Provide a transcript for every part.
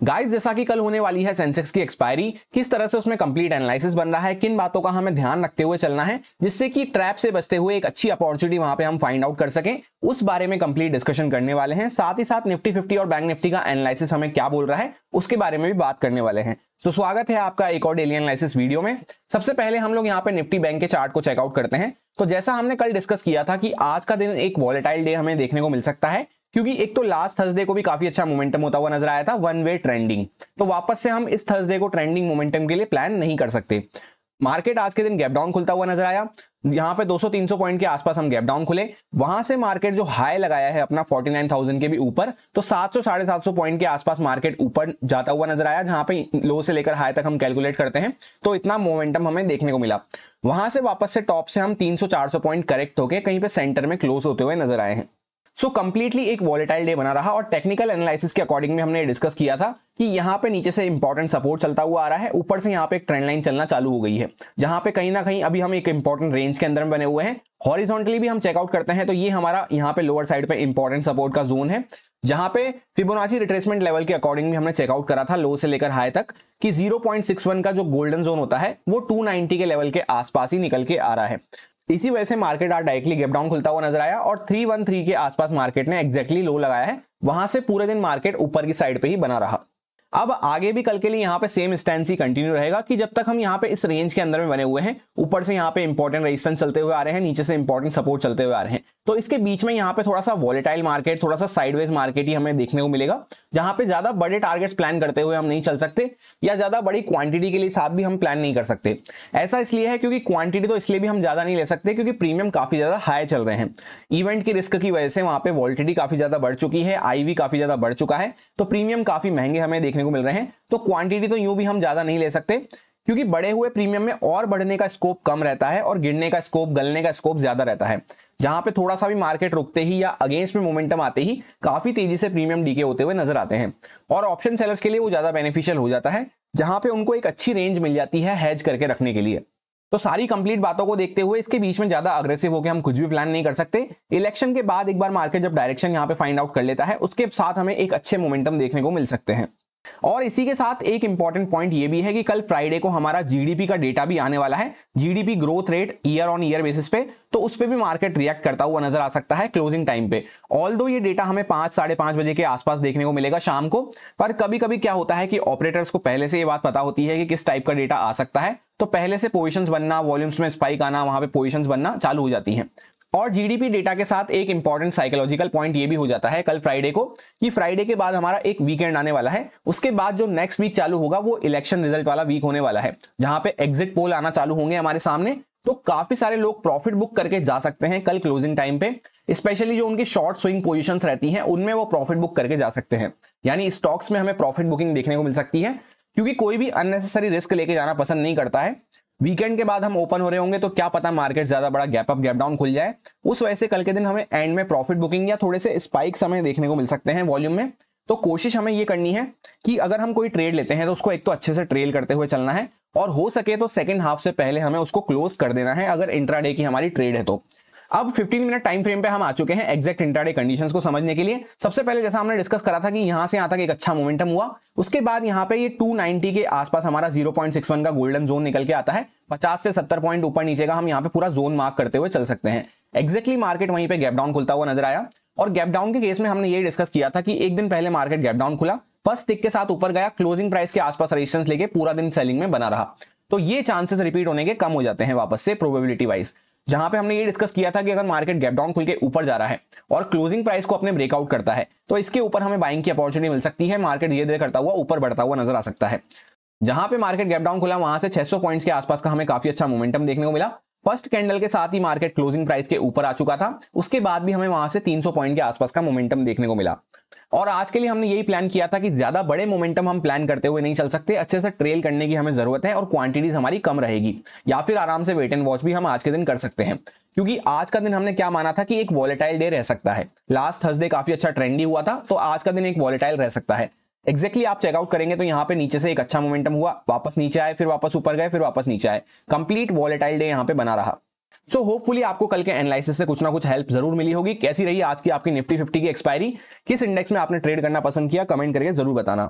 Guys, जैसा कि कल होने वाली है सेंसेक्स की एक्सपायरी, किस तरह से उसमें कंप्लीट एनालिसिस बन रहा है, किन बातों का हमें ध्यान रखते हुए चलना है जिससे कि ट्रैप से बचते हुए एक अच्छी अपॉर्चुनिटी वहां पे हम फाइंड आउट कर सकें, उस बारे में कंप्लीट डिस्कशन करने वाले हैं। साथ ही साथ निफ्टी 50 और बैंक निफ्टी का एनालिसिस हमें क्या बोल रहा है उसके बारे में भी बात करने वाले हैं। तो स्वागत है आपका एक और डेली एनालिसिस वीडियो में। सबसे पहले हम लोग यहाँ पे निफ्टी बैंक के चार्ट को चेकआउट करते हैं। तो जैसा हमने कल डिस्कस किया था कि आज का दिन एक वॉलेटाइल डे हमें देखने को मिल सकता है, क्योंकि एक तो लास्ट थर्सडे को भी काफी अच्छा मोमेंटम होता हुआ नजर आया था, वन वे ट्रेंडिंग। तो वापस से हम इस थर्सडे को ट्रेंडिंग मोमेंटम के लिए प्लान नहीं कर सकते। मार्केट आज के दिन गैप डाउन खुलता हुआ नजर आया। यहां पे 200-300 पॉइंट के आसपास हम गैप डाउन खुले। वहां से मार्केट जो हाई लगाया है अपना 49,000 के भी ऊपर, तो 700-750 पॉइंट के आसपास मार्केट ऊपर जाता हुआ नजर आया, जहां पे लो से लेकर हाई तक हम कैलकुलेट करते हैं तो इतना मोमेंटम हमें देखने को मिला। वहां से वापस से टॉप से हम 300-400 पॉइंट करेक्ट होकर कहीं पे सेंटर में क्लोज होते हुए नजर आए हैं। सो कंप्लीटली एक वॉलेटाइल डे बना रहा और टेक्निकल एनालिसिस के अकॉर्डिंग में हमने डिस्कस किया था कि यहाँ पे नीचे से इंपॉर्टेंट सपोर्ट चलता हुआ आ रहा है, ऊपर से यहाँ पे एक ट्रेंड लाइन चलना चालू हो गई है, जहां पे कहीं ना कहीं अभी हम एक इंपॉर्टेंट रेंज के अंदर में बने हुए हैं। हॉरिजॉन्टली भी हम चेकआउट करते हैं तो ये हमारा यहाँ पे लोअर साइड पे इंपॉर्टेंट सपोर्ट का जोन है, जहां पे फिबोनाची रिट्रेसमेंट लेवल के अकॉर्डिंग में हमने चेकआउट करा था लो से लेकर हाई तक कि 0.61 का जो गोल्डन जोन होता है वो 290 के लेवल के आसपास ही निकल के आ रहा है। इसी वजह से मार्केट आज डायरेक्टली गैप डाउन खुलता हुआ नजर आया और 313 के आसपास मार्केट ने एग्जैक्टली लो लगाया है। वहां से पूरे दिन मार्केट ऊपर की साइड पे ही बना रहा। अब आगे भी कल के लिए यहाँ पे सेम स्टैंड ही कंटिन्यू रहेगा कि जब तक हम यहाँ पे इस रेंज के अंदर में बने हुए हैं, ऊपर से यहाँ पे इंपॉर्टेंट रेजिस्टेंस चलते हुए आ रहे हैं, नीचे से इंपॉर्टेंट सपोर्ट चलते हुए आ रहे हैं, तो इसके बीच में यहाँ पे थोड़ा सा वॉलेटाइल मार्केट, थोड़ा सा साइडवेज मार्केट ही हमें देखने को मिलेगा, जहां पे ज्यादा बड़े टारगेट्स प्लान करते हुए हम नहीं चल सकते या ज्यादा बड़ी क्वांटिटी के लिए साथ भी हम प्लान नहीं कर सकते। ऐसा इसलिए है क्योंकि क्वांटिटी तो इसलिए भी हम ज्यादा नहीं ले सकते क्योंकि प्रीमियम काफी ज्यादा हाई चल रहे हैं। इवेंट की रिस्क की वजह से वहां पे वॉलिटिलिटी काफी ज्यादा बढ़ चुकी है, आईवी काफी ज्यादा बढ़ चुका है, तो प्रीमियम काफी महंगे हमें देखने को मिल रहे हैं। तो क्वांटिटी तो यूं भी हम ज्यादा नहीं ले सकते क्योंकि बढ़े हुए प्रीमियम में और बढ़ने का स्कोप कम रहता है और गिरने का स्कोप, गलने का स्कोप ज्यादा रहता है, जहां पे थोड़ा सा भी मार्केट रुकते ही या अगेंस्ट में मोमेंटम आते ही काफी तेजी से प्रीमियम डीके होते हुए नजर आते हैं। और ऑप्शन सेलर्स के लिए वो ज्यादा बेनिफिशियल हो जाता है, जहां पे उनको एक अच्छी रेंज मिल जाती है हेज करके रखने के लिए। तो सारी कंप्लीट बातों को देखते हुए इसके बीच में ज्यादा अग्रेसिव होकर हम कुछ भी प्लान नहीं कर सकते। इलेक्शन के बाद एक बार मार्केट जब डायरेक्शन यहाँ पे फाइंड आउट कर लेता है, उसके साथ हमें एक अच्छे मोमेंटम देखने को मिल सकते हैं। और इसी के साथ एक इंपॉर्टेंट पॉइंट ये भी है कि कल फ्राइडे को हमारा जीडीपी का डेटा भी आने वाला है, GDP growth rate year on year basis पे, तो उस पे भी मार्केट रिएक्ट करता हुआ नजर आ सकता है क्लोजिंग टाइम पे। ऑल्दो ये डेटा हमें 5-5:30 बजे के आसपास देखने को मिलेगा शाम को, पर कभी कभी क्या होता है कि ऑपरेटर्स को पहले से ये बात पता होती है कि किस टाइप का डेटा आ सकता है, तो पहले से पोजिशंस बनना, वॉल्यूम्स में स्पाइक आना, वहां पे पोजिशंस बनना चालू हो जाती हैं। और जीडीपी डेटा के साथ एक इंपॉर्टेंट साइकोलॉजिकल पॉइंट ये भी हो जाता है कल फ्राइडे को कि फ्राइडे के बाद हमारा एक वीकेंड आने वाला है, उसके बाद जो नेक्स्ट वीक चालू होगा वो इलेक्शन रिजल्ट वाला वीक होने वाला है, जहां पे एग्जिट पोल आना चालू होंगे हमारे सामने। तो काफी सारे लोग प्रॉफिट बुक करके जा सकते हैं कल क्लोजिंग टाइम पे, स्पेशली जो उनकी शॉर्ट स्विंग पोजीशंस रहती हैं उनमें वो प्रॉफिट बुक करके जा सकते हैं। यानी स्टॉक्स में हमें प्रॉफिट बुकिंग देखने को मिल सकती है, क्योंकि कोई भी अननेसेसरी रिस्क लेके जाना पसंद नहीं करता है। वीकेंड के बाद हम ओपन हो रहे होंगे तो क्या पता मार्केट ज्यादा बड़ा गैप अप गैप डाउन खुल जाए, उस वजह से कल के दिन हमें एंड में प्रॉफिट बुकिंग या थोड़े से स्पाइक्स हमें देखने को मिल सकते हैं वॉल्यूम में। तो कोशिश हमें ये करनी है कि अगर हम कोई ट्रेड लेते हैं तो उसको एक तो अच्छे से ट्रेल करते हुए चलना है, और हो सके तो सेकंड हाफ से पहले हमें उसको क्लोज कर देना है अगर इंट्राडे की हमारी ट्रेड है तो। अब 15 मिनट टाइम फ्रेम पे हम आ चुके हैं एग्जैक्ट इंट्राडे कंडीशंस को समझने के लिए। सबसे पहले जैसा हमने डिस्कस करा था कि यहां से यहां तक एक अच्छा मोमेंटम हुआ, उसके बाद यहां पे ये 290 के आसपास हमारा 0.61 का गोल्डन जोन निकल के आता है। 50 से 70 पॉइंट ऊपर नीचे का हम यहां पे पूरा जोन मार्क करते हुए चल सकते हैं। एग्जैक्टली मार्केट वहीं पे गैप डाउन खुलता हुआ नजर आया, और गैप डाउन के केस में हमने ये डिस्कस किया था कि एक दिन पहले मार्केट गैप डाउन खुला, फर्स्ट टिक के साथ ऊपर गया, क्लोजिंग प्राइस के आसपास रेजिस्टेंस लेके पूरा दिन सेलिंग में बना रहा। तो ये चांसेस रिपीट होने के कम हो जाते हैं वापस से प्रोबेबिलिटी वाइज, जहां पे हमने ये डिस्कस किया था कि अगर मार्केट गैप डाउन खुल के ऊपर जा रहा है और क्लोजिंग प्राइस को अपने ब्रेकआउट करता है तो इसके ऊपर हमें बाइंग की अपॉर्चुनिटी मिल सकती है, मार्केट धीरे धीरे करता हुआ ऊपर बढ़ता हुआ नजर आ सकता है। जहां पे मार्केट गैप डाउन खुला वहां से 600 पॉइंट्स के आसपास का हमें काफी अच्छा मोमेंटम देखने को मिला। फर्स्ट कैंडल के साथ ही मार्केट क्लोजिंग प्राइस के ऊपर आ चुका था, उसके बाद भी हमें वहां से 300 पॉइंट के आसपास का मोमेंटम देखने को मिला। और आज के लिए हमने यही प्लान किया था कि ज्यादा बड़े मोमेंटम हम प्लान करते हुए नहीं चल सकते, अच्छे से ट्रेल करने की हमें जरूरत है और क्वांटिटीज हमारी कम रहेगी, या फिर आराम से वेट एंड वॉच भी हम आज के दिन कर सकते हैं। क्योंकि आज का दिन हमने क्या माना था कि एक वॉलेटाइल डे रह सकता है। लास्ट थर्सडे काफी अच्छा ट्रेंडी हुआ था, तो आज का दिन एक वॉलेटाइल रह सकता है। एग्जैक्टली आप चेकआउट करेंगे तो यहाँ पे नीचे से एक अच्छा मोमेंटम हुआ, वापस नीचे आए, फिर वापस ऊपर गए, फिर वापस नीचे आए, कंप्लीट वॉलेटाइल डे यहाँ पे बना रहा। सो होपफुली आपको कल के एनालिसिस से कुछ ना कुछ हेल्प जरूर मिली होगी। कैसी रही आज की आपकी निफ्टी 50 की एक्सपायरी, किस इंडेक्स में आपने ट्रेड करना पसंद किया, कमेंट करके जरूर बताना।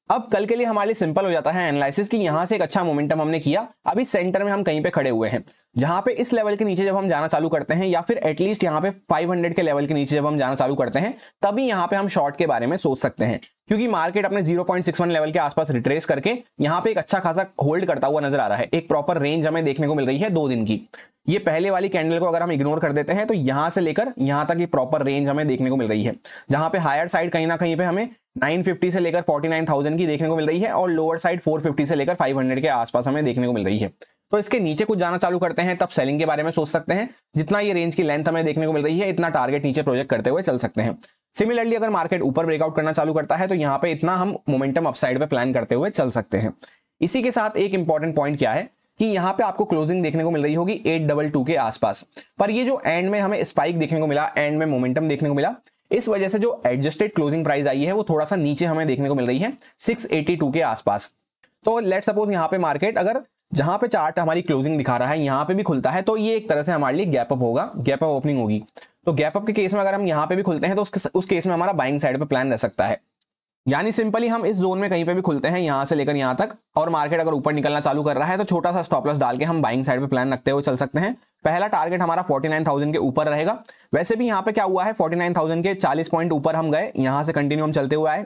अब कल के लिए हमारे लिए सिंपल हो जाता है एनालिसिस कि यहां से एक अच्छा मोमेंटम हमने किया, अभी सेंटर में हम कहीं पे खड़े हुए हैं, जहां पे इस लेवल के नीचे जब हम जाना चालू करते हैं या फिर एटलीस्ट यहां पे 500 के लेवल के नीचे जब हम जाना चालू करते हैं, तभी यहां पे हम शॉर्ट के बारे में सोच सकते हैं, क्योंकि मार्केट अपने 0.61 लेवल के आसपास रिट्रेस करके यहां पे एक अच्छा खासा होल्ड करता हुआ नजर आ रहा है। एक प्रॉपर रेंज हमें देखने को मिल रही है 2 दिन की। ये पहले वाली कैंडल को अगर हम इग्नोर कर देते हैं तो यहां से लेकर यहां तक ये प्रॉपर रेंज हमें देखने को मिल रही है, जहां पे हायर साइड कहीं ना कहीं पे हमें 950 से लेकर 49,000 की देखने को मिल रही है और लोअर साइड 450 से लेकर 500 के आसपास हमें देखने को मिल रही है। तो इसके नीचे कुछ जाना चालू करते हैं तब सेलिंग के बारे में सोच सकते हैं। जितना ये रेंज की लेंथ हमें देखने को मिल रही है इतना टारगेट नीचे प्रोजेक्ट करते हुए चल सकते हैं। सिमिलरली अगर मार्केट ऊपर ब्रेकआउट करना चालू करता है तो यहाँ पे इतना हम मोमेंटम अपसाइड पे प्लान करते हुए चल सकते हैं। इसी के साथ एक इंपॉर्टेंट पॉइंट क्या है कि यहाँ पे आपको क्लोजिंग देखने को मिल रही होगी 822 के आसपास, पर ये जो एंड में हमें स्पाइक देखने को मिला, एंड में मोमेंटम देखने को मिला, इस वजह से जो एडजस्टेड क्लोजिंग प्राइस आई है वो थोड़ा सा नीचे हमें देखने को मिल रही है 682 के आसपास। तो लेट सपोज यहाँ पे मार्केट अगर जहां पे चार्ट हमारी क्लोजिंग दिखा रहा है यहाँ पे भी खुलता है तो ये एक तरह से हमारे लिए गैप अप होगा, गैप अप ओपनिंग होगी। तो गैप अप के केस में अगर हम यहाँ पे भी खुलते हैं तो उस केस में हमारा बाइंग साइड पे प्लान रह सकता है। यानी सिंपली हम इस जोन में कहीं पे भी खुलते हैं यहां से लेकर यहां तक, और मार्केट अगर ऊपर निकलना चालू कर रहा है तो छोटा सा स्टॉप लॉस डाल के हम बाइंग साइड पे प्लान रखते हुए चल सकते हैं। पहला टारगेट हमारा 49,000 के ऊपर रहेगा। वैसे भी यहाँ पे क्या हुआ है 49,000 के 40 पॉइंट ऊपर हम गए, यहां से कंटिन्यू हम चलते हुए आए।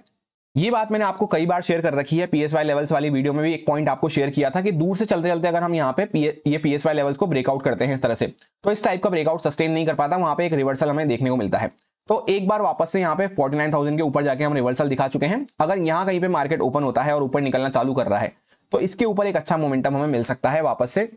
ये बात मैंने आपको कई बार शेयर कर रखी है, पीएसवाई लेवल्स वाली वीडियो में भी एक पॉइंट आपको शेयर किया था कि दूर से चलते चलते अगर हम यहाँ पे ये पीएसवाई लेवल्स को ब्रेकआउट करते हैं इस तरह से, तो इस टाइप का ब्रेकआउट सस्टेन नहीं कर पाता, वहां पे एक रिवर्सल हमें देखने को मिलता है। तो एक बार वापस से यहाँ पे 49,000 के ऊपर जाके हम रिवर्सल दिखा चुके हैं। अगर यहाँ कहीं पे मार्केट ओपन होता है और ऊपर निकलना चालू कर रहा है तो इसके ऊपर एक अच्छा मोमेंटम हमें मिल सकता है वापस से,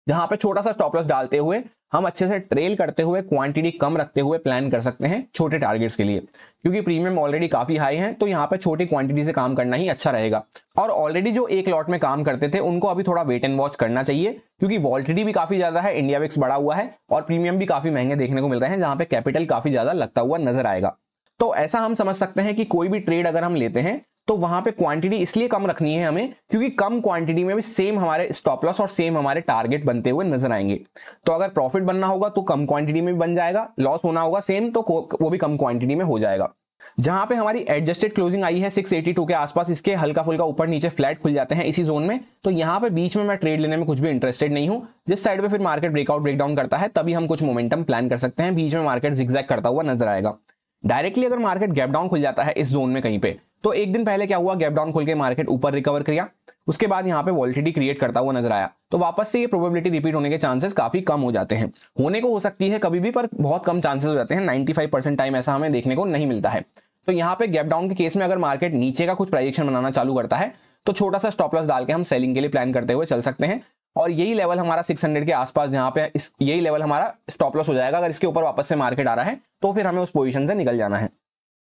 जहां पे छोटा सा स्टॉप लॉस डालते हुए हम अच्छे से ट्रेल करते हुए क्वांटिटी कम रखते हुए प्लान कर सकते हैं छोटे टारगेट्स के लिए, क्योंकि प्रीमियम ऑलरेडी काफी हाई है तो यहाँ पे छोटी क्वांटिटी से काम करना ही अच्छा रहेगा। और ऑलरेडी जो एक लॉट में काम करते थे उनको अभी थोड़ा वेट एंड वॉच करना चाहिए, क्योंकि वॉल्टिलिटी भी काफी ज्यादा है, इंडिया विक्स बढ़ा हुआ है और प्रीमियम भी काफी महंगे देखने को मिल रहे हैं, जहां पे कैपिटल काफी ज्यादा लगता हुआ नजर आएगा। तो ऐसा हम समझ सकते हैं कि कोई भी ट्रेड अगर हम लेते हैं तो वहां पे क्वांटिटी इसलिए कम रखनी है हमें क्योंकि कम क्वांटिटी में भी सेम हमारे स्टॉप लॉस और सेम हमारे टारगेट बनते हुए नजर आएंगे। तो अगर प्रॉफिट बनना होगा तो कम क्वांटिटी में भी बन जाएगा, लॉस होना होगा सेम तो वो भी कम क्वांटिटी में हो जाएगा। जहां पे हमारी एडजस्टेड क्लोजिंग आई है 682 के आसपास, इसके हल्का फुल्का ऊपर नीचे फ्लैट खुल जाते हैं इसी जोन में, तो यहां पे बीच में मैं ट्रेड लेने में कुछ भी इंटरेस्टेड नहीं हूं। जिस साइड पे फिर मार्केट ब्रेकआउट ब्रेकडाउन करता है तभी हम कुछ मोमेंटम प्लान कर सकते हैं, बीच में मार्केट जिगजैग करता हुआ नजर आएगा। डायरेक्टली अगर मार्केट गैप डाउन खुल जाता है इस जोन में कहीं पे, तो एक दिन पहले क्या हुआ, गैप डाउन खुल के मार्केट ऊपर रिकवर किया, उसके बाद यहाँ पे वॉल्टिलिटी क्रिएट करता हुआ नजर आया, तो वापस से ये प्रोबेबिलिटी रिपीट होने के चांसेस काफी कम हो जाते हैं। होने को हो सकती है कभी भी, पर बहुत कम चांसेस हो जाते हैं, 95% टाइम ऐसा हमें देखने को नहीं मिलता है। तो यहाँ पे गैप डाउन के केस में अगर मार्केट नीचे का कुछ प्राइजेक्शन बनाना चालू करता है तो छोटा सा स्टॉप लॉस डाल के हम सेलिंग के लिए प्लान करते हुए चल सकते हैं, और यही लेवल हमारा 600 के आसपास, जहां पे यही लेवल हमारा स्टॉप लॉस हो जाएगा। अगर इसके ऊपर वापस से मार्केट आ रहा है तो फिर हमें उस पोजीशन से निकल जाना है।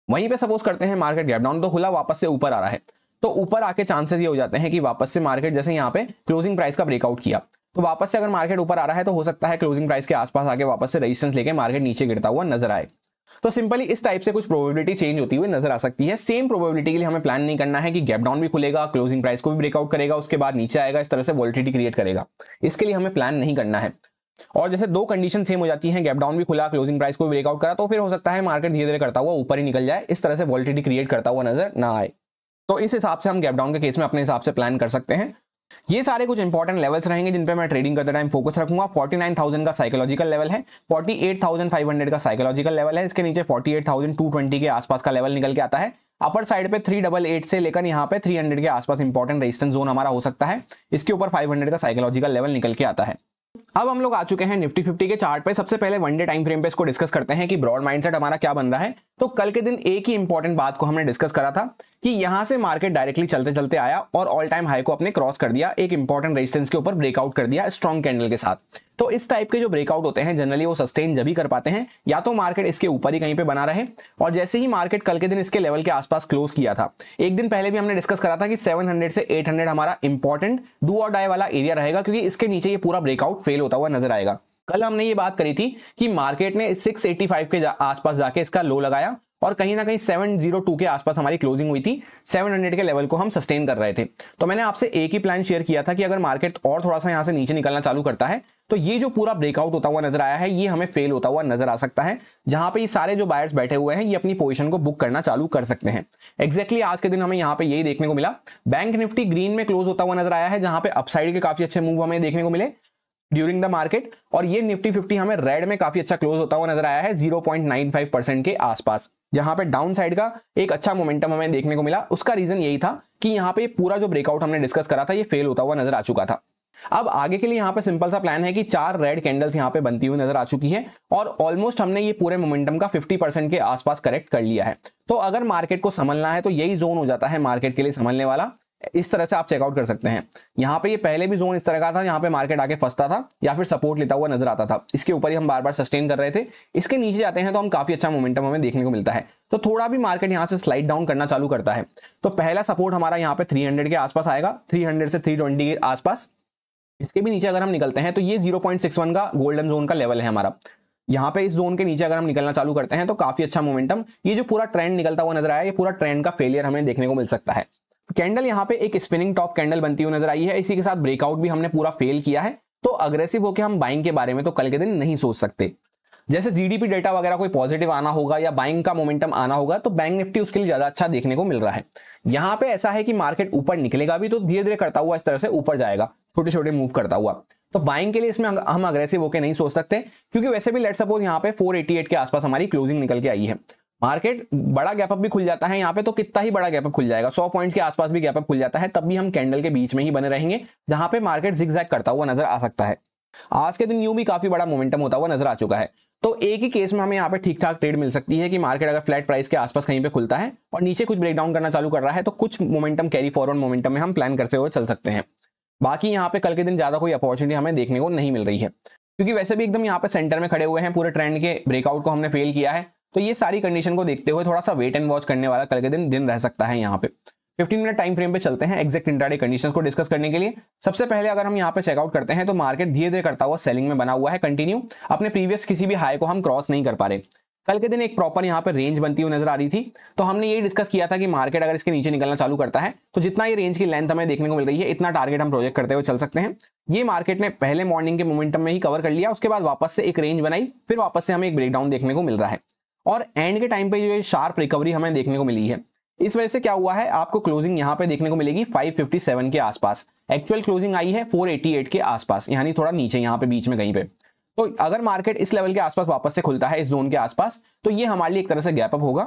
वहीं पे सपोज करते हैं मार्केट गैप डाउन तो खुला, वापस से ऊपर आ रहा है, तो ऊपर आके चांसेस ये हो जाते हैं कि वापस से मार्केट जैसे यहाँ पे क्लोजिंग प्राइस का ब्रेकआउट किया, तो वापस से अगर मार्केट ऊपर आ रहा है तो हो सकता है क्लोजिंग प्राइस के आसपास आके वापस से रेजिस्टेंस लेके मार्केट नीचे गिरता हुआ नजर आए। तो सिंपली इस टाइप से कुछ प्रोबेबिलिटी चेंज होती हुई नजर आ सकती है। सेम प्रोबेबिलिटी के लिए हमें प्लान नहीं करना है कि गैप डाउन भी खुलेगा, क्लोजिंग प्राइस को भी ब्रेकआउट करेगा, उसके बाद नीचे आएगा, इस तरह से वॉल्टिलिटी क्रिएट करेगा, इसके लिए हमें प्लान नहीं करना है। और जैसे दो कंडीशन सेम हो जाती हैं, गैप डाउन भी खुला, क्लोजिंग प्राइस को भी ब्रेकआउट करा, तो फिर हो सकता है मार्केट धीरे धीरे करता हुआ ऊपर ही निकल जाए, इस तरह से वॉल्टिलिटी क्रिएट करता हुआ नजर ना आए। तो इस हिसाब से हम गैप डाउन के केस में अपने हिसाब से प्लान कर सकते हैं। ये सारे कुछ इंपॉर्टेंट लेवल्स रहेंगे जिन पे मैं ट्रेडिंग करते टाइम फोकस रखूंगा। 49,000 का साइकोलॉजिकल लेवल है, 48,500 का साइकोलॉजिकल लेवल है, इसके नीचे 48,220 के आसपास का लेवल निकल के आता है। अपर साइड पे 388 से लेकर यहाँ पे 300 के आसपास इंपॉर्टेंट रेजिस्टेंस जोन हमारा हो सकता है, इसके ऊपर 500 का साइकोलॉजिकल लेवल निकल के आता है। अब हम लोग आ चुके हैं निफ्टी 50 के चार्ट पे। सबसे पहले वन डे टाइम फ्रेम पे इसको डिस्कस करते हैं कि ब्रॉड माइंडसेट हमारा क्या बन रहा है। तो कल के दिन एक ही इंपॉर्टेंट बात को हमने डिस्कस करा था कि यहां से मार्केट डायरेक्टली चलते चलते आया और ऑल टाइम हाई को अपने क्रॉस कर दिया, एक इंपॉर्टेंट रेजिस्टेंस के ऊपर ब्रेकआउट कर दिया स्ट्रॉन्ग कैंडल के साथ। तो इस टाइप के जो ब्रेकआउट होते हैं जनरली वो सस्टेन जब ही कर पाते हैं या तो मार्केट इसके ऊपर ही कहीं पे बना रहे, और जैसे ही मार्केट कल के दिन इसके लेवल के आसपास क्लोज किया था, एक दिन पहले भी हमने डिस्कस करा था कि 700 से 800 हमारा इंपॉर्टेंट डू और डाई वाला एरिया रहेगा, क्योंकि इसके नीचे ये पूरा ब्रेकआउट फेल होता हुआ नजर आएगा। कल हमने ये बात करी थी कि मार्केट ने 685 के आसपास जाके इसका लो लगाया और कहीं ना कहीं 702 के आसपास हमारी क्लोजिंग हुई थी। 700 के लेवल को हम सस्टेन कर रहे थे। तो मैंने आपसे एक ही प्लान शेयर किया था कि अगर मार्केट और थोड़ा सा यहां से नीचे निकलना चालू करता है तो ये जो पूरा ब्रेकआउट होता हुआ नजर आया है ये हमें फेल होता हुआ नजर आ सकता है, जहां पे ये सारे जो बायर्स बैठे हुए हैं ये अपनी पोजीशन को बुक करना चालू कर सकते हैं। एग्जैक्टली आज के दिन हमें यहां पे यही देखने को मिला। बैंक निफ्टी ग्रीन में क्लोज होता हुआ नजर आया है, जहां पे अपसाइड के काफी अच्छे मूव हमें देखने को मिले ड्यूरिंग द मार्केट, और ये निफ्टी 50 हमें रेड में काफी अच्छा क्लोज होता हुआ नजर आया है 0.95% के आसपास, जहां पे डाउन साइड का एक अच्छा मोमेंटम हमें देखने को मिला। उसका रीजन यही था कि यहां पे पूरा जो ब्रेकआउट हमने डिस्कस करा था ये फेल होता हुआ नजर आ चुका था। अब आगे के लिए यहां पे सिंपल सा प्लान है कि 4 रेड कैंडल्स यहां पे बनती हुई नजर आ चुकी है और ऑलमोस्ट हमने ये पूरे मोमेंटम का 50% के आसपास करेक्ट कर लिया है। तो अगर मार्केट को संभलना है तो यही जोन हो जाता है मार्केट के लिए संभलने वाला। इस तरह से आप चेकआउट कर सकते हैं। यहां पे ये पहले भी जोन इस तरह का था, यहां पे मार्केट आके फंसता था या फिर सपोर्ट लेता हुआ नजर आता था। इसके ऊपर ही हम बार बार सस्टेन कर रहे थे। इसके नीचे जाते हैं तो हम काफी अच्छा मोमेंटम हमें देखने को मिलता है। तो थोड़ा भी मार्केट यहां से स्लाइड डाउन करना चालू करता है तो पहला सपोर्ट हमारा यहां पे 300 के आसपास आएगा, 300 से 320 के आसपास। इसके भी नीचे अगर हम निकलते हैं तो ये 0.61 का गोल्डन जोन का लेवल है हमारा। यहां पे इस जोन के नीचे अगर हम निकलना चालू करते हैं तो काफी अच्छा मोमेंटम, ये जो पूरा ट्रेंड निकलता हुआ नजर आया ये पूरा ट्रेंड का फेलियर हमें देखने को मिल सकता है। कैंडल यहां पे एक स्पिनिंग टॉप कैंडल बनती हुई नजर आई है, इसी के साथ ब्रेकआउट भी हमने पूरा फेल किया है। तो अग्रेसिव होकर हम बाइंग के बारे में तो कल के दिन नहीं सोच सकते। जैसे जीडीपी डेटा वगैरह कोई पॉजिटिव आना होगा या बाइंग का मोमेंटम आना होगा तो बैंक निफ्टी उसके लिए ज्यादा अच्छा देखने को मिल रहा है। यहां पे ऐसा है कि मार्केट ऊपर निकलेगा भी तो धीरे धीरे करता हुआ इस तरह से ऊपर जाएगा, छोटे छोटे मूव करता हुआ। तो बाइंग के लिए इसमें हम अग्रेसिव होकर नहीं सोच सकते, क्योंकि वैसे भी लेट सपोज यहाँ पे 488 के आसपास हमारी क्लोजिंग निकल के आई है। मार्केट बड़ा गैप अप भी खुल जाता है यहाँ पे तो कितना ही बड़ा गैप अप खुल जाएगा, 100 पॉइंट्स के आसपास भी गैप अप खुल जाता है, तब भी हम कैंडल के बीच में ही बने रहेंगे जहां पे मार्केट जिगजैग करता हुआ नजर आ सकता है। आज के दिन यूं भी काफी बड़ा मोमेंटम होता हुआ नजर आ चुका है। तो एक ही केस में हमें यहाँ पे ठीक ठाक ट्रेड मिल सकती है कि मार्केट अगर फ्लैट प्राइस के आसपास कहीं पे खुलता है और नीचे कुछ ब्रेकडाउन करना चालू कर रहा है तो कुछ मोमेंटम कैरी फॉरवर्ड मोमेंटम में हम प्लान करते हुए चल सकते हैं। बाकी यहाँ पे कल के दिन ज्यादा कोई अपॉर्चुनिटी हमें देखने को नहीं मिल रही है, क्योंकि वैसे भी एकदम यहाँ पे सेंटर में खड़े हुए हैं, पूरे ट्रेंड के ब्रेकआउट को हमने फेल किया है। तो ये सारी कंडीशन को देखते हुए थोड़ा सा वेट एंड वॉच करने वाला कल के दिन रह सकता है। यहाँ पे 15 मिनट टाइम फ्रेम पे चलते हैं एग्जैक्ट इंट्राडे कंडीशंस को डिस्कस करने के लिए। सबसे पहले अगर हम यहाँ पे चेकआउट करते हैं तो मार्केट धीरे धीरे करता हुआ सेलिंग में बना हुआ है कंटिन्यू, अपने प्रीवियस किसी भी हाई को हम क्रॉस नहीं कर पा रहे। कल के दिन एक प्रॉपर यहाँ पे रेंज बनती हुई नजर आ रही थी, तो हमने यही डिस्कस किया था कि मार्केट अगर इसके नीचे निकलना चालू करता है तो जितना ये रेंज की लेंथ हमें देखने को मिल रही है इतना टारगेट हम प्रोजेक्ट करते हुए चल सकते हैं। ये मार्केट ने पहले मॉर्निंग के मोमेंटम में ही कवर कर लिया, उसके बाद वापस से एक रेंज बनाई, फिर वापस से हमें एक ब्रेकडाउन देखने को मिल रहा है और एंड के टाइम पे जो शार्प रिकवरी हमें देखने को मिली है। इस वजह से क्या हुआ है, आपको क्लोजिंग यहाँ पे देखने को मिलेगी 557 के आसपास, एक्चुअल क्लोजिंग आई है 488 के आसपास, यानी थोड़ा नीचे यहाँ पे बीच में कहीं पे। तो अगर मार्केट इस लेवल के आसपास वापस से खुलता है इस जोन के आसपास तो ये हमारे लिए एक तरह से गैप अप होगा।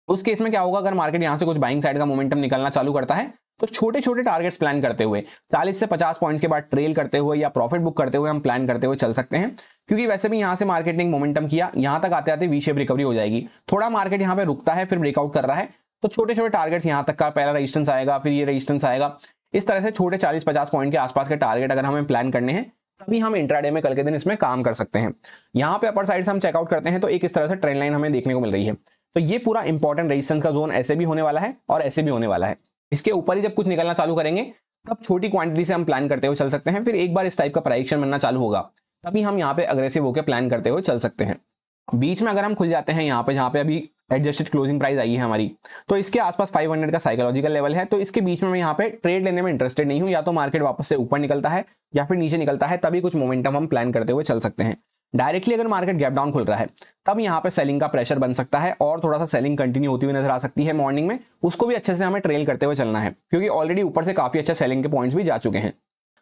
उस केस में क्या होगा, अगर मार्केट यहां से कुछ बाइंग साइड का मोमेंटम निकलना चालू करता है तो छोटे छोटे टारगेट्स प्लान करते हुए 40 से 50 पॉइंट्स के बाद ट्रेल करते हुए या प्रॉफिट बुक करते हुए हम प्लान करते हुए चल सकते हैं, क्योंकि वैसे भी यहां से मार्केट ने मोमेंटम किया, यहां तक आते आते वी शेप रिकवरी हो जाएगी। थोड़ा मार्केट यहां पे रुकता है फिर ब्रेकआउट कर रहा है तो छोटे छोटे टारगेट्स यहां तक का पहला रेजिस्टेंस आएगा, फिर ये रेजिस्टेंस आएगा, इस तरह से छोटे 40-50 पॉइंट के आसपास के टारगेट अगर हमें प्लान करने हैं तभी हम इंट्राडे में कल के दिन इसमें काम कर सकते हैं। यहाँ पे अपर साइड से हम चेकआउट करते हैं तो एक इस तरह से ट्रेंड लाइन हमें देखने को मिल रही है। तो ये पूरा इंपॉर्टेंट रेजिस्टेंस का जोन ऐसे भी होने वाला है और ऐसे भी होने वाला है। इसके ऊपर ही जब कुछ निकलना चालू करेंगे तब छोटी क्वांटिटी से हम प्लान करते हुए चल सकते हैं, फिर एक बार इस टाइप का प्राइक्शन बनना चालू होगा तभी हम यहाँ पे अग्रेसिव होकर प्लान करते हुए चल सकते हैं। बीच में अगर हम खुल जाते हैं यहाँ पे जहाँ पे अभी एडजस्टेड क्लोजिंग प्राइस आई है हमारी, तो इसके आसपास 500 का साइकोलॉजिकल लेवल है, तो इसके बीच में मैं यहाँ पे ट्रेड लेने में इंटरेस्टेड नहीं हूँ। या तो मार्केट वापस से ऊपर निकलता है या फिर नीचे निकलता है, तभी कुछ मोमेंटम हम प्लान करते हुए चल सकते हैं। डायरेक्टली अगर मार्केट गैप डाउन खुल रहा है तब यहाँ पे सेलिंग का प्रेशर बन सकता है और थोड़ा सा सेलिंग कंटिन्यू होती हुई नजर आ सकती है मॉर्निंग में, उसको भी अच्छे से हमें ट्रेल करते हुए चलना है, क्योंकि ऑलरेडी ऊपर से काफी अच्छे सेलिंग के पॉइंट्स भी जा चुके हैं।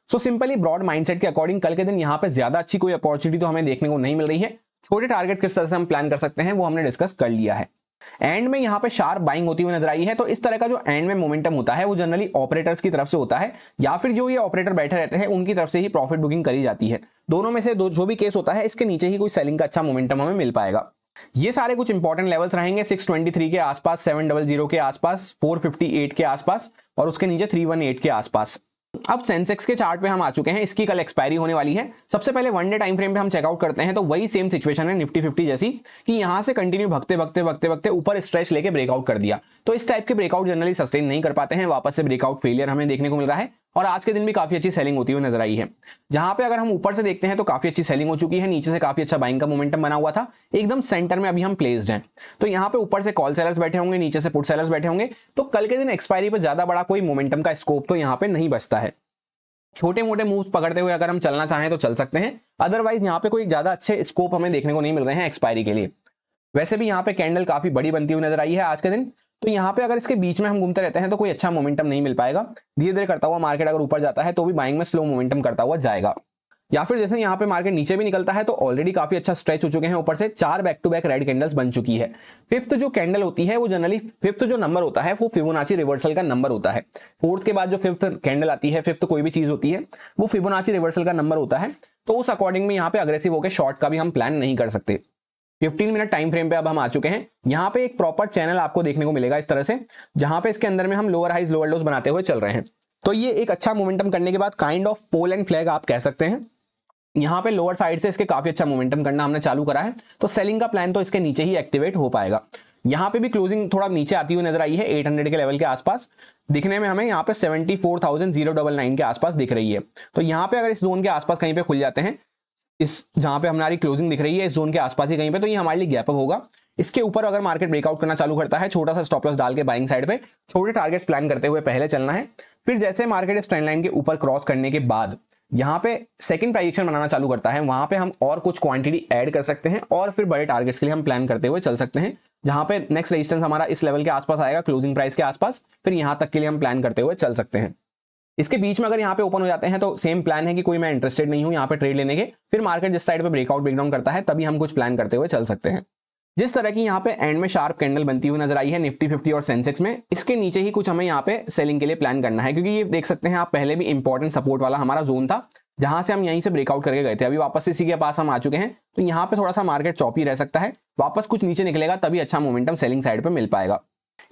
सो सिंपली ब्रॉड माइंडसेट के अकॉर्डिंग कल के दिन यहाँ पे ज्यादा अच्छी कोई अपॉर्चुनिटी तो हमें देखने को नहीं मिल रही है। छोटे टारगेट किस तरह से हम प्लान कर सकते हैं वो हमने डिस्कस कर लिया है। एंड में यहाँ पे शार्प बाइंग होती हुई नजर आई है, तो इस तरह का जो एंड में मोमेंटम होता है वो जनरली ऑपरेटर्स की तरफ से होता है या फिर जो ये ऑपरेटर बैठे रहते हैं उनकी तरफ से ही प्रॉफिट बुकिंग करी जाती है। दोनों में से जो भी केस होता है इसके नीचे ही कोई सेलिंग का अच्छा मोमेंटम हमें मिल पाएगा। ये सारे कुछ इंपॉर्टेंट लेवल्स रहेंगे 623 के आसपास, 700 के आसपास, 458 के आसपास और उसके नीचे 318 के आसपास। अब सेंसेक्स के चार्ट पे हम आ चुके हैं, इसकी कल एक्सपायरी होने वाली है। सबसे पहले वन डे टाइम फ्रेम पे हम चेकआउट करते हैं तो वही सेम सिचुएशन है निफ्टी 50 जैसी कि यहां से कंटिन्यू भगते भगते ऊपर स्ट्रेच लेके ब्रेकआउट कर दिया। तो इस टाइप के ब्रेकआउट जनरली सस्टेन नहीं कर पाते हैं, वापस से ब्रेकआउट फेलियर हमें देखने को मिल रहा है और आज के दिन भी काफी अच्छी सेलिंग होती हुई नजर आई है। जहां पे अगर हम ऊपर से देखते हैं तो काफी अच्छी सेलिंग हो चुकी है, नीचे से काफी अच्छा बाइंग का मोमेंटम बना हुआ था, एकदम सेंटर में अभी हम प्लेस्ड हैं। तो यहाँ पे ऊपर से कॉल सेलर्स बैठे होंगे, नीचे से पुट सेलर्स बैठे होंगे, तो कल के दिन एक्सपायरी पर ज्यादा बड़ा कोई मोमेंटम का स्कोप तो यहाँ पे नहीं बचता है। छोटे मोटे मूव्स पकड़ते हुए अगर हम चलना चाहें तो चल सकते हैं, अदरवाइज यहाँ पे कोई ज्यादा अच्छे स्कोप हमें देखने को नहीं मिल रहे हैं एक्सपायरी के लिए। वैसे भी यहाँ पे कैंडल काफी बड़ी बनती हुई नजर आई है आज के दिन, तो यहाँ पे अगर इसके बीच में हम घूमते रहते हैं तो कोई अच्छा मोमेंटम नहीं मिल पाएगा। धीरे धीरे करता हुआ मार्केट अगर ऊपर जाता है तो भी बाइंग में स्लो मोमेंटम करता हुआ जाएगा, या फिर जैसे यहाँ पे मार्केट नीचे भी निकलता है तो ऑलरेडी काफी अच्छा स्ट्रेच हो चुके हैं, ऊपर से 4 back to back red candles बन चुकी है। फिफ्थ जो कैंडल होती है वो जनरली फिफ्थ जो नंबर होता है वो फिबोनाची रिवर्सल का नंबर होता है। फोर्थ के बाद जो फिफ्थ कैंडल आती है, फिफ्थ कोई भी चीज होती है, वो फिबोनाची रिवर्सल का नंबर होता है। तो उस अकॉर्डिंग में यहाँ पे अग्रेसिव होकर शॉर्ट का भी हम प्लान नहीं कर सकते। 15 मिनट टाइम फ्रेम पे अब हम आ चुके हैं। यहाँ पे एक प्रॉपर चैनल आपको देखने को मिलेगा इस तरह से, जहां पे इसके अंदर में हम लोअर हाइज लोअर लोज बनाते हुए चल रहे हैं। तो ये एक अच्छा मोमेंटम करने के बाद kind of pole and flag आप कह सकते हैं। यहाँ पे लोअर साइड से इसके काफी अच्छा मोमेंटम करना हमने चालू करा है, तो सेलिंग का प्लान तो इसके नीचे ही एक्टिवेट हो पाएगा। यहाँ पे भी क्लोजिंग थोड़ा नीचे आती हुई नजर आई है, 800 के लेवल के आसपास दिखने में हमें यहाँ पे 74,099 के आसपास दिख रही है। तो यहाँ पे अगर इस जोन के आसपास कहीं पे खुल जाते हैं, इस जहां पे हमारी क्लोजिंग दिख रही है इस जोन के आसपास ही कहीं पे, तो ये हमारे लिए गैप अप होगा। इसके ऊपर अगर मार्केट ब्रेकआउट करना चालू करता है, छोटा सा स्टॉप लॉस डाल के बाइंग साइड पे छोटे टारगेट्स प्लान करते हुए पहले चलना है। फिर जैसे मार्केट इस ट्रेंड लाइन के ऊपर क्रॉस करने के बाद यहाँ पे सेकंड प्राइस एक्शन बनाना चालू करता है, वहां पे हम और कुछ क्वांटिटी ऐड कर सकते हैं और फिर बड़े टारगेट्स के लिए हम प्लान करते हुए चल सकते हैं। जहां पे नेक्स्ट रेजिस्टेंस हमारा इस लेवल के आसपास आएगा, क्लोजिंग प्राइस के आसपास, फिर यहां तक के लिए हम प्लान करते हुए चल सकते हैं। इसके बीच में अगर यहाँ पे ओपन हो जाते हैं तो सेम प्लान है कि कोई मैं इंटरेस्टेड नहीं हूं यहाँ पे ट्रेड लेने के, फिर मार्केट जिस साइड पे ब्रेकआउट ब्रेकडाउन करता है तभी हम कुछ प्लान करते हुए चल सकते हैं। जिस तरह की यहाँ पे एंड में शार्प कैंडल बनती हुई नजर आई है निफ्टी 50 और सेंसेक्स में, इसके नीचे ही कुछ हमें यहाँ पे सेलिंग के लिए प्लान करना है, क्योंकि ये देख सकते हैं आप पहले भी इंपॉर्टेंट सपोर्ट वाला हमारा जोन था, जहां से हम यहीं से ब्रेकआउट करके गए थे। अभी वापस इसी के पास हम आ चुके हैं, तो यहाँ पे थोड़ा सा मार्केट चौपी रह सकता है, वापस कुछ नीचे निकलेगा तभी अच्छा मोमेंटम सेलिंग साइड पे मिल पाएगा।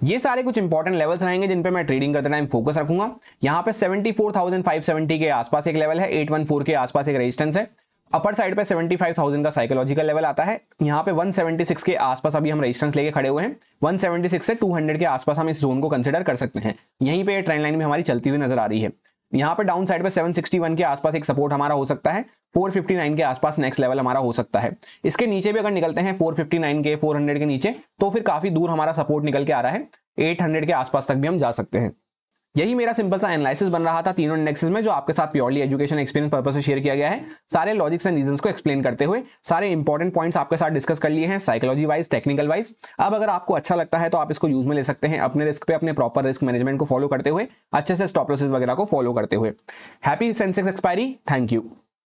ये सारे कुछ इंपॉर्टेंट लेवल्स रहेंगे जिन पे मैं ट्रेडिंग करते टाइम फोकस रखूंगा। यहाँ पे 74,570 के आसपास एक लेवल है, 814 के आसपास एक रेजिस्टेंस है, अपर साइड पे 75,000 का साइकोलॉजिकल लेवल आता है। यहाँ पे 176 के आसपास अभी हम रेजिस्टेंस लेके खड़े हुए हैं, 176 से 200 के आसपास हम इस जोन को कंसिडर कर सकते हैं। यहीं पे ट्रेंड लाइन में हमारी चलती हुई नजर आ रही है। यहाँ पे डाउन साइड पे 761 के आसपास एक सपोर्ट हमारा हो सकता है, 459 के आसपास नेक्स्ट लेवल हमारा हो सकता है। इसके नीचे भी अगर निकलते हैं 459 के 400 के नीचे, तो फिर काफी दूर हमारा सपोर्ट निकल के आ रहा है, 800 के आसपास तक भी हम जा सकते हैं। यही मेरा सिंपल सा एनालिसिस बन रहा था तीनों इंडेक्सेस में, जो आपके साथ प्योरली एजुकेशन एक्सपीरियंस पर्पस से शेयर किया गया है। सारे लॉजिक्स एंड रीजंस को एक्सप्लेन करते हुए सारे इंपॉर्टेंट पॉइंट्स आपके साथ डिस्कस कर लिए हैं, साइकोलॉजी वाइज, टेक्निकल वाइज। अब अगर आपको अच्छा लगता है तो आप इसको यूज में ले सकते हैं अपने रिस्क पे, अपने प्रॉपर रिस्क मैनेजमेंट को फॉलो करते हुए, अच्छे से स्टॉप लॉसेस वगैरह को फॉलो करते हुए। Happy Sensex expiry, thank you.